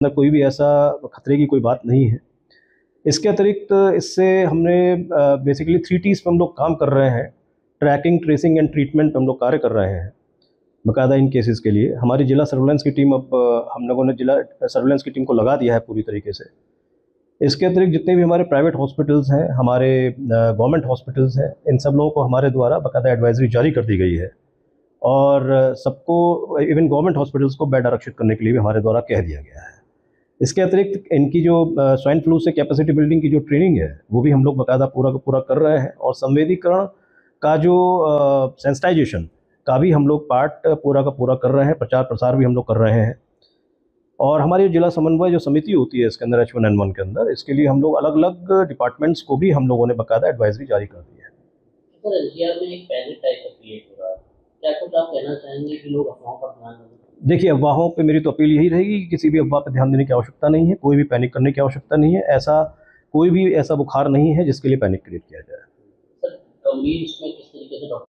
अंदर कोई भी ऐसा खतरे की कोई बात नहीं है। इसके अतिरिक्त इससे हमने बेसिकली 3 T's पे हम लोग काम कर रहे हैं। ट्रैकिंग, ट्रेसिंग एंड ट्रीटमेंट पे हम लोग कार्य कर रहे हैं बाकायदा इन केसेस के लिए। हमारी जिला सर्विलेंस की टीम, अब हम लोगों ने जिला सर्विलेंस की टीम को लगा दिया है पूरी तरीके से। इसके अतिरिक्त जितने भी हमारे प्राइवेट हॉस्पिटल्स हैं, हमारे गवर्नमेंट हॉस्पिटल्स हैं, इन सब लोगों को हमारे द्वारा बाकायदा एडवाइजरी जारी कर दी गई है और सबको, इवन गवर्नमेंट हॉस्पिटल्स को बेड आरक्षित करने के लिए भी हमारे द्वारा कह दिया गया है। इसके अतिरिक्त इनकी जो स्वाइन फ्लू से कैपेसिटी बिल्डिंग की जो ट्रेनिंग है वो भी हम लोग बाकायदा पूरा का पूरा कर रहे हैं और संवेदीकरण का जो सेंसिटाइजेशन का भी हम लोग पार्ट पूरा का पूरा कर रहे हैं, प्रचार प्रसार भी हम लोग कर रहे हैं। और हमारी जिला समन्वय जो समिति होती है इसके अंदर H1N1 के अंदर, इसके लिए हम लोग अलग अलग डिपार्टमेंट्स को भी हम लोगों ने बाकायदा एडवाइजरी जारी कर दी है। सर, एनसीआर में एक पैनिक टाइप का क्रिएट हो रहा है, क्या कुछ आप कहना चाहेंगे कि लोग अफवाहों पर ध्यान न दें? देखिए, अफवाहों पे मेरी तो अपील यही रहेगी कि किसी भी अफवाह पे ध्यान देने की आवश्यकता नहीं है, कोई भी पैनिक करने की आवश्यकता नहीं है। ऐसा कोई भी ऐसा बुखार नहीं है जिसके लिए पैनिक क्रिएट किया जाए। सर, गंभीर इसमें किस तरीके से डॉक्टर